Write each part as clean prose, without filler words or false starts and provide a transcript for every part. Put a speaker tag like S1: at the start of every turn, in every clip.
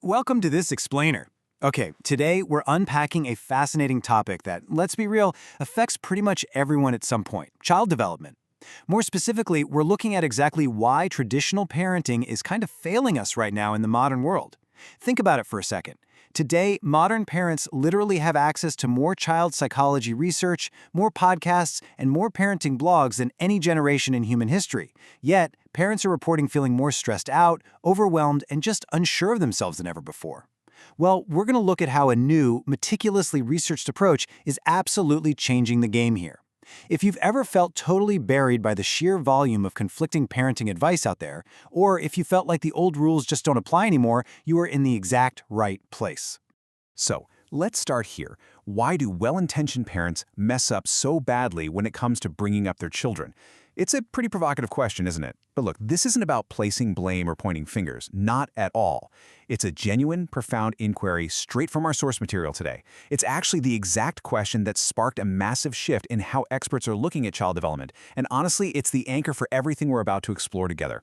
S1: Welcome to this explainer. Okay, today we're unpacking a fascinating topic that, let's be real, affects pretty much everyone at some point: child development. More specifically, we're looking at exactly why traditional parenting is kind of failing us right now in the modern world. Think about it for a second. Today, modern parents literally have access to more child psychology research, more podcasts, and more parenting blogs than any generation in human history. Yet, parents are reporting feeling more stressed out, overwhelmed, and just unsure of themselves than ever before. Well, we're going to look at how a new, meticulously researched approach is absolutely changing the game here. If you've ever felt totally buried by the sheer volume of conflicting parenting advice out there, or if you felt like the old rules just don't apply anymore, you are in the exact right place.
S2: So, let's start here. Why do well-intentioned parents mess up so badly when it comes to bringing up their children? It's a pretty provocative question, isn't it? But look, this isn't about placing blame or pointing fingers. Not at all. It's a genuine, profound inquiry straight from our source material today. It's actually the exact question that sparked a massive shift in how experts are looking at child development. And honestly, it's the anchor for everything we're about to explore together.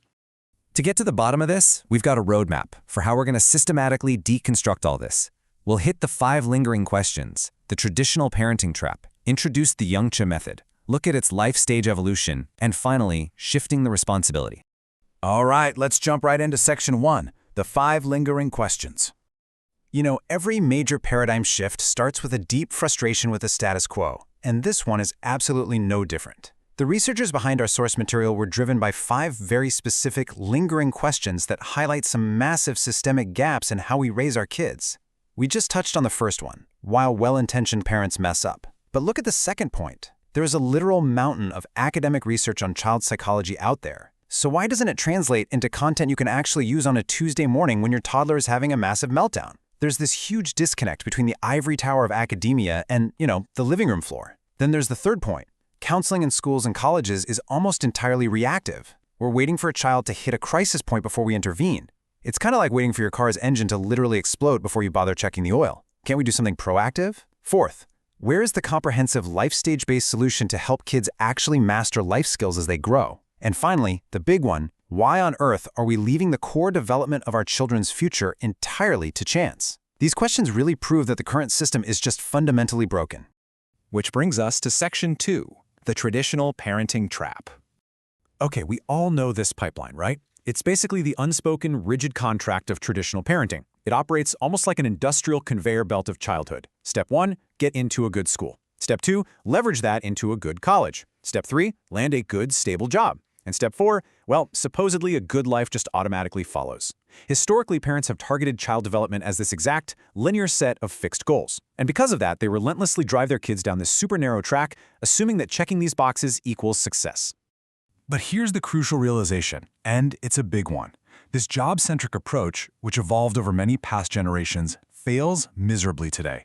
S3: To get to the bottom of this, we've got a roadmap for how we're going to systematically deconstruct all this. We'll hit the 5 lingering questions, the traditional parenting trap, introduce the Yangtze method, look at its life stage evolution, and finally, shifting the responsibility.
S4: All right, let's jump right into Section 1, the 5 lingering questions. You know, every major paradigm shift starts with a deep frustration with the status quo, and this one is absolutely no different. The researchers behind our source material were driven by 5 very specific, lingering questions that highlight some massive systemic gaps in how we raise our kids. We just touched on the first one, why well-intentioned parents mess up. But look at the second point. There is a literal mountain of academic research on child psychology out there. So why doesn't it translate into content you can actually use on a Tuesday morning when your toddler is having a massive meltdown? There's this huge disconnect between the ivory tower of academia and, the living room floor. Then there's the third point. Counseling in schools and colleges is almost entirely reactive. We're waiting for a child to hit a crisis point before we intervene. It's kind of like waiting for your car's engine to literally explode before you bother checking the oil. Can't we do something proactive? Fourth, where is the comprehensive life stage-based solution to help kids actually master life skills as they grow? And finally, the big one, why on earth are we leaving the core development of our children's future entirely to chance? These questions really prove that the current system is just fundamentally broken.
S2: Which brings us to Section 2, the traditional parenting trap. Okay, we all know this pipeline, right? It's basically the unspoken, rigid contract of traditional parenting. It operates almost like an industrial conveyor belt of childhood. Step 1, get into a good school. Step 2, leverage that into a good college. Step 3, land a good, stable job. And step 4, well, supposedly a good life just automatically follows. Historically, parents have targeted child development as this exact, linear set of fixed goals. And because of that, they relentlessly drive their kids down this super narrow track, assuming that checking these boxes equals success.
S5: But here's the crucial realization, and it's a big one. This job-centric approach, which evolved over many past generations, fails miserably today.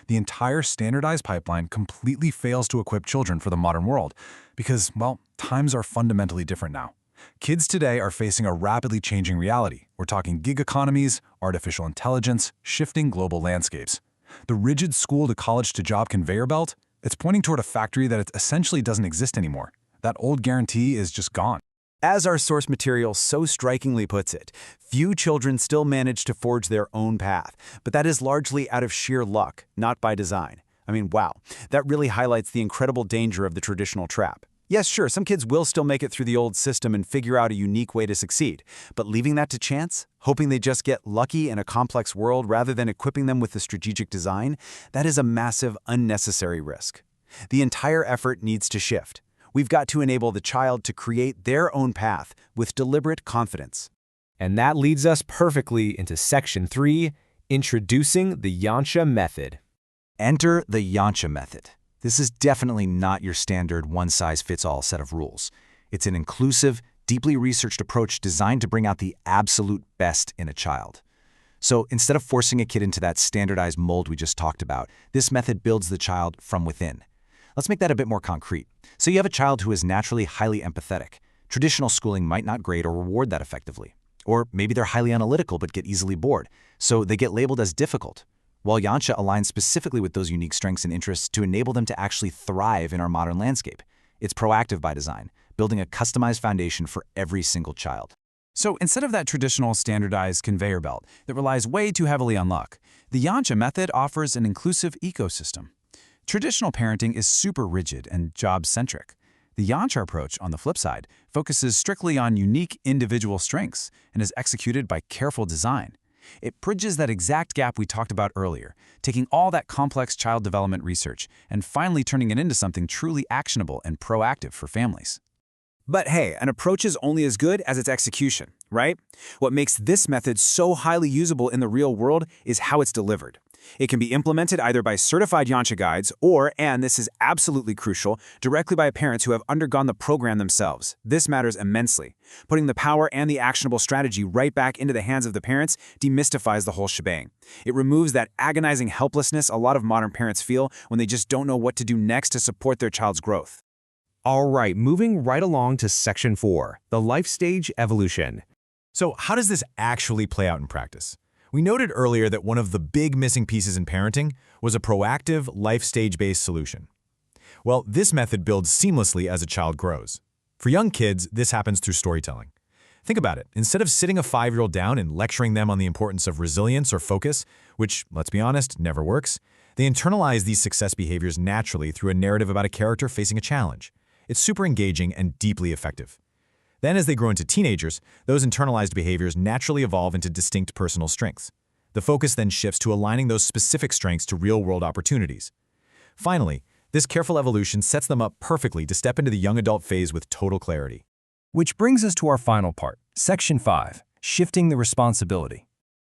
S5: The entire standardized pipeline completely fails to equip children for the modern world because, well, times are fundamentally different now. Kids today are facing a rapidly changing reality. We're talking gig economies, artificial intelligence, shifting global landscapes. The rigid school-to-college-to-job conveyor belt, it's pointing toward a factory that it essentially doesn't exist anymore. That old guarantee is just gone.
S1: As our source material so strikingly puts it, few children still manage to forge their own path, but that is largely out of sheer luck, not by design. I mean, wow, that really highlights the incredible danger of the traditional trap. Yes, sure, some kids will still make it through the old system and figure out a unique way to succeed, but leaving that to chance, hoping they just get lucky in a complex world rather than equipping them with the strategic design, that is a massive, unnecessary risk. The entire effort needs to shift. We've got to enable the child to create their own path with deliberate confidence.
S3: And that leads us perfectly into Section 3, introducing the Yangtze method.
S4: Enter the Yangtze method. This is definitely not your standard one-size-fits-all set of rules. It's an inclusive, deeply researched approach designed to bring out the absolute best in a child. So instead of forcing a kid into that standardized mold we just talked about, this method builds the child from within. Let's make that a bit more concrete. So you have a child who is naturally highly empathetic. Traditional schooling might not grade or reward that effectively. Or maybe they're highly analytical but get easily bored, so they get labeled as difficult. While Yangtze aligns specifically with those unique strengths and interests to enable them to actually thrive in our modern landscape. It's proactive by design, building a customized foundation for every single child.
S5: So instead of that traditional standardized conveyor belt that relies way too heavily on luck, the Yancha method offers an inclusive ecosystem. Traditional parenting is super rigid and job-centric. The Yancha approach, on the flip side, focuses strictly on unique individual strengths and is executed by careful design. It bridges that exact gap we talked about earlier, taking all that complex child development research and finally turning it into something truly actionable and proactive for families.
S2: But hey, an approach is only as good as its execution, right? What makes this method so highly usable in the real world is how it's delivered. It can be implemented either by certified Yancha guides or, and this is absolutely crucial, directly by parents who have undergone the program themselves. This matters immensely. Putting the power and the actionable strategy right back into the hands of the parents demystifies the whole shebang. It removes that agonizing helplessness a lot of modern parents feel when they just don't know what to do next to support their child's growth.
S6: All right, moving right along to Section 4, the life stage evolution.
S5: So how does this actually play out in practice? We noted earlier that one of the big missing pieces in parenting was a proactive, life stage-based solution. Well, this method builds seamlessly as a child grows. For young kids, this happens through storytelling. Think about it. Instead of sitting a 5-year-old down and lecturing them on the importance of resilience or focus, which, let's be honest, never works, they internalize these success behaviors naturally through a narrative about a character facing a challenge. It's super engaging and deeply effective. Then as they grow into teenagers, those internalized behaviors naturally evolve into distinct personal strengths. The focus then shifts to aligning those specific strengths to real-world opportunities. Finally, this careful evolution sets them up perfectly to step into the young adult phase with total clarity.
S3: Which brings us to our final part, Section 5, shifting the responsibility.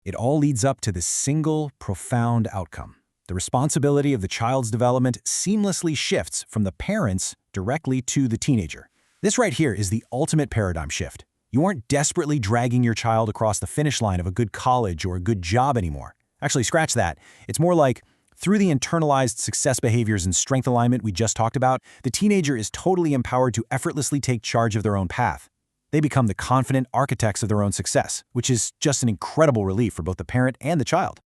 S3: It all leads up to this single, profound outcome. The responsibility of the child's development seamlessly shifts from the parents directly to the teenager. This right here is the ultimate paradigm shift. You aren't desperately dragging your child across the finish line of a good college or a good job anymore. Actually, scratch that. It's more like, through the internalized success behaviors and strength alignment we just talked about, the teenager is totally empowered to effortlessly take charge of their own path. They become the confident architects of their own success, which is just an incredible relief for both the parent and the child.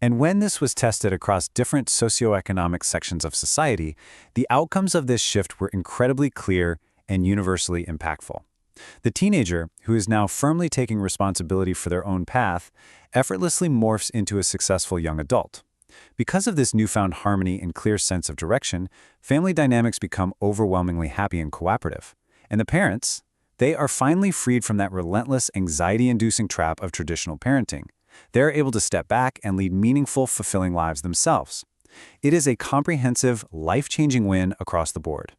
S1: And when this was tested across different socioeconomic sections of society, the outcomes of this shift were incredibly clear and universally impactful. The teenager, who is now firmly taking responsibility for their own path, effortlessly morphs into a successful young adult. Because of this newfound harmony and clear sense of direction, family dynamics become overwhelmingly happy and cooperative. And the parents, they are finally freed from that relentless, anxiety-inducing trap of traditional parenting. They're able to step back and lead meaningful, fulfilling lives themselves. It is a comprehensive, life-changing win across the board.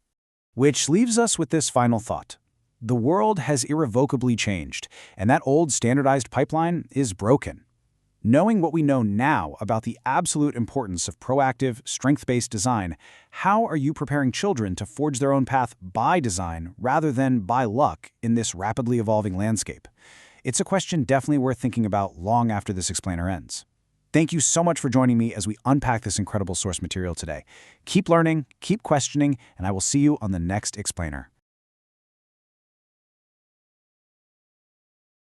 S1: Which leaves us with this final thought. The world has irrevocably changed, and that old standardized pipeline is broken. Knowing what we know now about the absolute importance of proactive, strength-based design, how are you preparing children to forge their own path by design rather than by luck in this rapidly evolving landscape? It's a question definitely worth thinking about long after this explainer ends. Thank you so much for joining me as we unpack this incredible source material today. Keep learning, keep questioning, and I will see you on the next explainer.